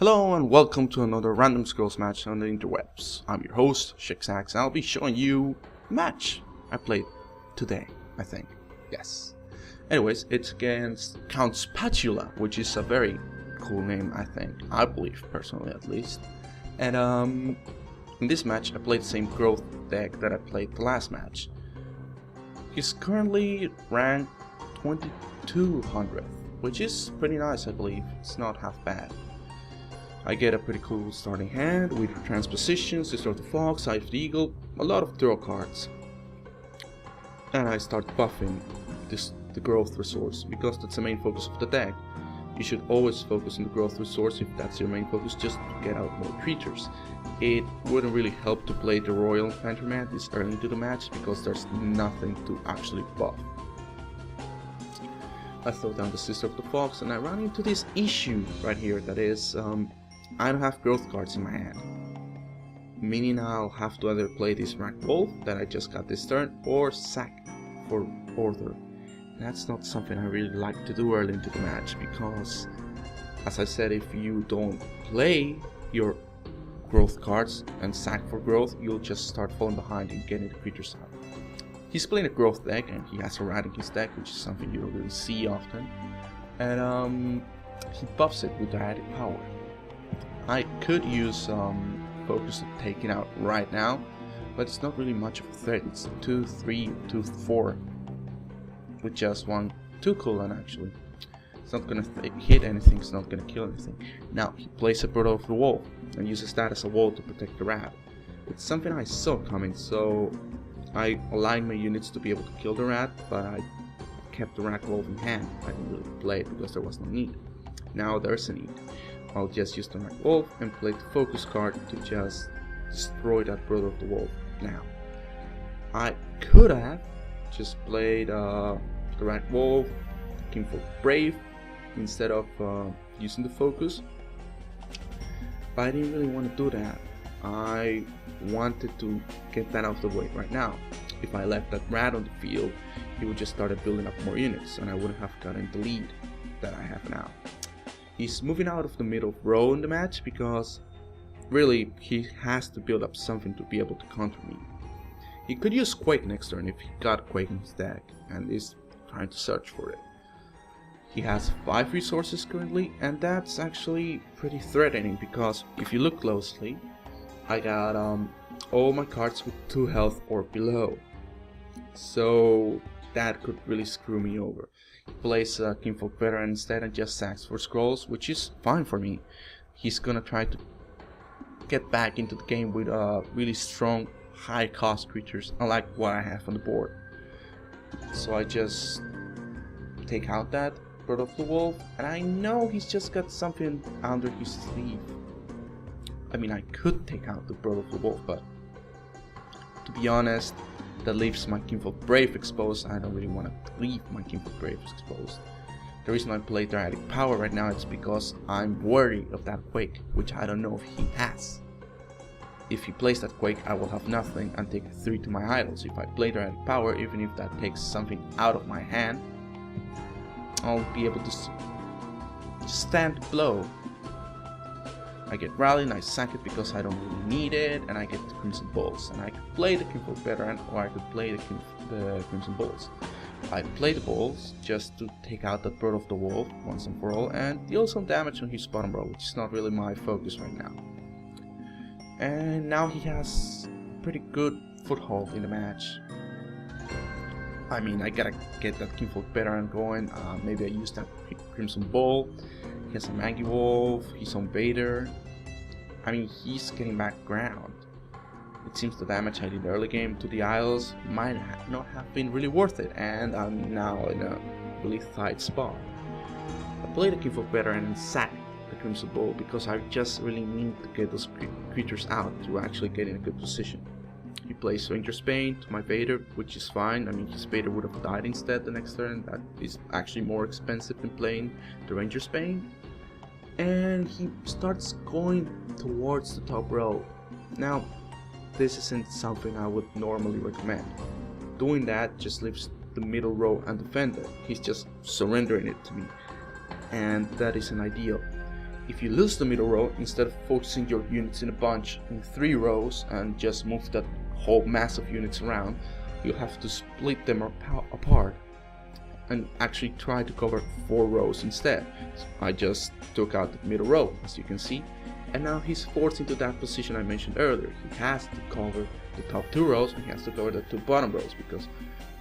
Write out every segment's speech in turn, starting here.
Hello and welcome to another random scrolls match on the interwebs. I'm your host, Shixax, and I'll be showing you a match I played today, I think. Yes. Anyways, it's against Count Spatula, which is a very cool name, I think. I believe, personally at least. And in this match, I played the same growth deck that I played the last match. He's currently ranked 2200, which is pretty nice, I believe. It's not half bad. I get a pretty cool starting hand with transpositions, Destroy the Fox, Eye of the Eagle, a lot of draw cards. And I start buffing the growth resource, because that's the main focus of the deck. You should always focus on the growth resource if that's your main focus, just to get out more creatures. It wouldn't really help to play the Royal Phantom this early into the match, because there's nothing to actually buff. I throw down the Sister of the Fox and I run into this issue right here, that is, I don't have growth cards in my hand, meaning I'll have to either play this Rack Wolf that I just got this turn, or sack for Order. That's not something I really like to do early into the match, because, as I said, if you don't play your growth cards and sack for growth, you'll just start falling behind and getting the creatures out. He's playing a growth deck and he has a rat in his deck, which is something you don't really see often, and he buffs it with Dyadic Power. I could use Focus taken out right now, but it's not really much of a threat. It's 2-3, 2-4 with just 1 2 cooldown actually. It's not gonna hit anything, it's not gonna kill anything. Now he plays a Brother of the Wolf and uses that as a wall to protect the rat. It's something I saw coming, so I aligned my units to be able to kill the rat, but I kept the Rack Wolf in hand. I didn't really play it because there was no need. Now there's a need. I'll just use the Rack Wolf and play the focus card to just destroy that Brother of the Wolf. Now, I could have just played the Rack Wolf, Kinfolk Brave, instead of using the focus, but I didn't really want to do that. I wanted to get that out of the way right now. If I left that rat on the field, he would just start building up more units and I wouldn't have gotten the lead that I have now. He's moving out of the middle row in the match because really he has to build up something to be able to counter me. He could use Quake next turn if he got Quake in his deck and is trying to search for it. He has 5 resources currently, and that's actually pretty threatening because if you look closely, I got all my cards with 2 health or below, so that could really screw me over. He plays Kinfolk Veteran instead and just sacks for scrolls, which is fine for me. He's gonna try to get back into the game with really strong, high cost creatures, unlike what I have on the board. So I just take out that Bird of the Wolf, and I know he's just got something under his sleeve. I mean, I could take out the Bird of the Wolf, but to be honest, that leaves my Kinfolk Brave exposed. I don't really want to leave my Kinfolk Brave exposed. The reason I play Dyadic Power right now is because I'm worried of that Quake, which I don't know if he has. If he plays that Quake, I will have nothing and take 3 to my idols. If I play Dyadic Power, even if that takes something out of my hand, I'll be able to stand the blow. I get Rally and I sack it because I don't really need it, and I get the Crimson Balls. And I could play the Kinfolk Veteran, or I could play the Crimson Balls. I play the Balls just to take out that Bird of the Wolf once and for all, and deal some damage on his bottom row, which is not really my focus right now. And now he has pretty good foothold in the match. I mean, I gotta get that Kinfolk Veteran going. Maybe I use that Crimson Ball. He has a Maggie Wolf, he's on Vader. I mean, he's getting back ground. It seems the damage I did early game to the Isles might not have been really worth it, and I'm now in a really tight spot. I play the Kinfolk Veteran and sack the Crimson Ball because I just really need to get those creatures out to actually get in a good position. He plays Ranger Spain to my Vader, which is fine. I mean, his Vader would have died instead the next turn. That is actually more expensive than playing the Ranger Spain. And he starts going towards the top row. Now, this isn't something I would normally recommend. Doing that just leaves the middle row undefended. He's just surrendering it to me, and that isn't ideal. if you lose the middle row, instead of focusing your units in a bunch in 3 rows and just move that whole mass of units around, you have to split them apart and actually try to cover 4 rows instead. So I just took out the middle row, as you can see, and now he's forced into that position I mentioned earlier. He has to cover the top 2 rows and he has to cover the 2 bottom rows, because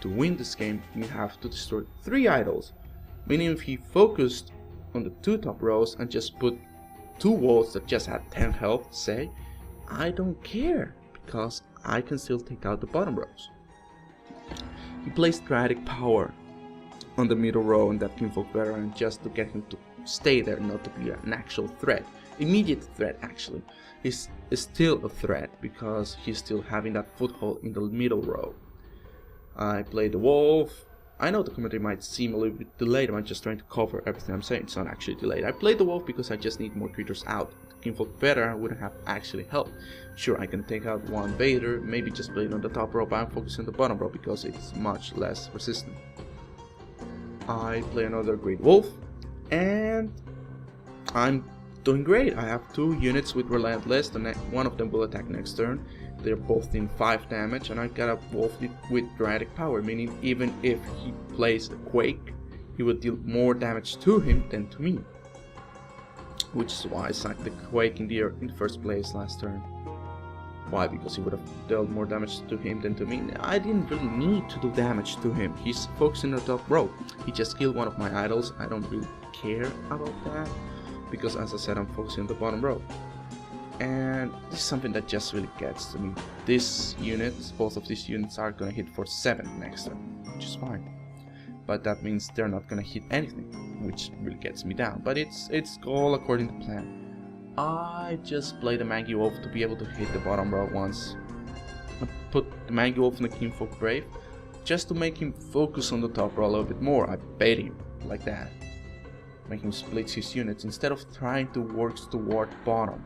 to win this game you have to destroy 3 idols. Meaning if he focused on the 2 top rows and just put 2 walls that just had 10 health, say, I don't care, because I can still take out the bottom rows. He plays Dramatic Power on the middle row and that Kinfolk Veteran just to get him to stay there, not to be an actual threat. Immediate threat actually. He's still a threat because he's still having that foothold in the middle row. I play the Wolf. I know the commentary might seem a little bit delayed, I'm just trying to cover everything I'm saying. It's not actually delayed. I played the Wolf because I just need more creatures out. The Kinfolk Veteran wouldn't have actually helped. Sure, I can take out one Vader, maybe just play it on the top row, but I'm focusing on the bottom row because it's much less resistant. I play another Great Wolf, and I'm doing great. I have 2 units with Relentless, one of them will attack next turn. They're both in 5 damage, and I got a Wolf with Dramatic Power, meaning even if he plays a Quake, he would deal more damage to him than to me. Which is why I sacked the Quake in the first place last turn. Why? Because he would have dealt more damage to him than to me. I didn't really need to do damage to him. He's focusing on the top row. He just killed one of my idols. I don't really care about that, because as I said, I'm focusing on the bottom row. And this is something that just really gets to me. This unit, both of these units are gonna hit for 7 next turn, which is fine. But that means they're not gonna hit anything, which really gets me down. But it's all according to plan. I just play the Mangy Wolf to be able to hit the bottom row once. I put the Mangy Wolf in the Kinfolk Brave just to make him focus on the top row a little bit more. I bait him like that, make him split his units instead of trying to work toward bottom.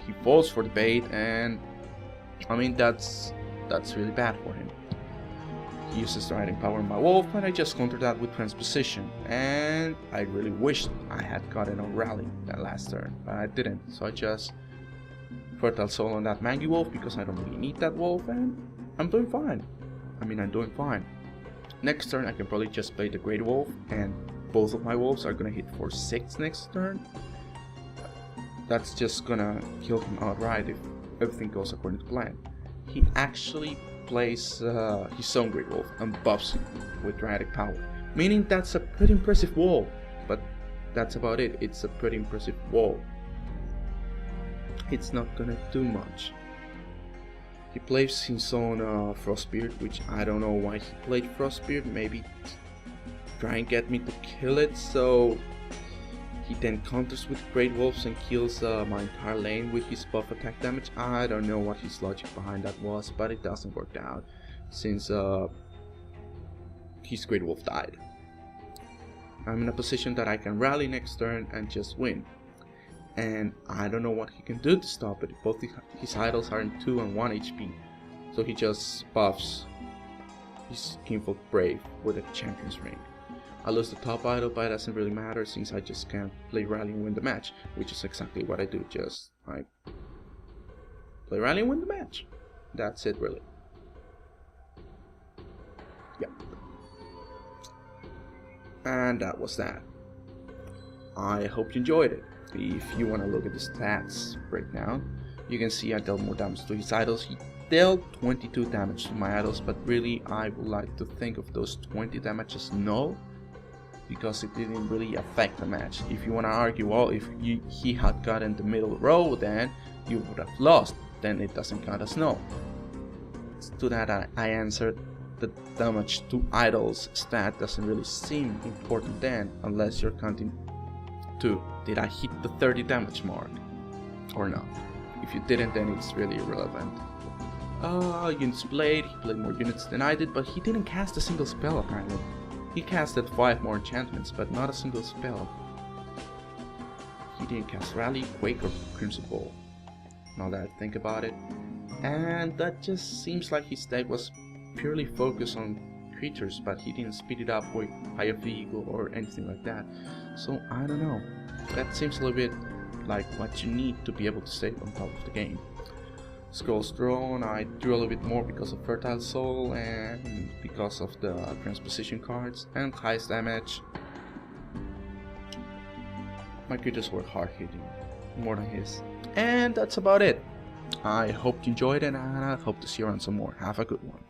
He falls for the bait, and I mean that's really bad for him. He uses Dramatic Power on my Wolf, and I just countered that with Transposition, and I really wished I had gotten a rally that last turn, but I didn't, so I just Fertile Soul on that Mangy Wolf because I don't really need that Wolf, and I'm doing fine. I'm doing fine. Next turn I can probably just play the Great Wolf, and both of my Wolves are gonna hit for 6 next turn. That's just gonna kill him outright if everything goes according to plan. He actually plays his own Great Wolf and buffs him with Dramatic Power, meaning that's a pretty impressive wall, but that's about it. It's a pretty impressive wall. It's not gonna do much. He plays his own Frostbeard, which I don't know why he played Frostbeard, maybe try and get me to kill it, so he then counters with Great Wolves and kills my entire lane with his buff attack damage. I don't know what his logic behind that was, but it doesn't work out since his Great Wolf died. I'm in a position that I can rally next turn and just win. And I don't know what he can do to stop it. Both his idols are in 2 and 1 HP. So he just buffs his Kinfolk Brave with a Champion's Ring. I lose the top idol, but it doesn't really matter since I just can't play rally and win the match, which is exactly what I do. Just I play rally and win the match. That's it, really. Yeah. And that was that. I hope you enjoyed it. If you want to look at the stats breakdown, you can see I dealt more damage to his idols. He dealt 22 damage to my idols, but really I would like to think of those 20 damage as null, because it didn't really affect the match. If you want to argue, well, if he had gotten the middle row, then you would have lost, then it doesn't count as null. To that I answered, the damage to idols stat doesn't really seem important then, unless you're counting to did I hit the 30 damage mark or not. If you didn't, then it's really irrelevant. Units played, he played more units than I did, but he didn't cast a single spell apparently. He casted 5 more enchantments, but not a single spell. He didn't cast Rally, Quake, or Crimson Ball, now that I think about it. And that just seems like his deck was purely focused on creatures, but he didn't speed it up with higher vehicle or anything like that. So I don't know. That seems a little bit like what you need to be able to stay on top of the game. Scrolls drawn, I drew a little bit more because of Fertile Soul and because of the transposition cards, and highest damage. My creatures were hard hitting, more than his. And that's about it. I hope you enjoyed it, and I hope to see you around some more. Have a good one.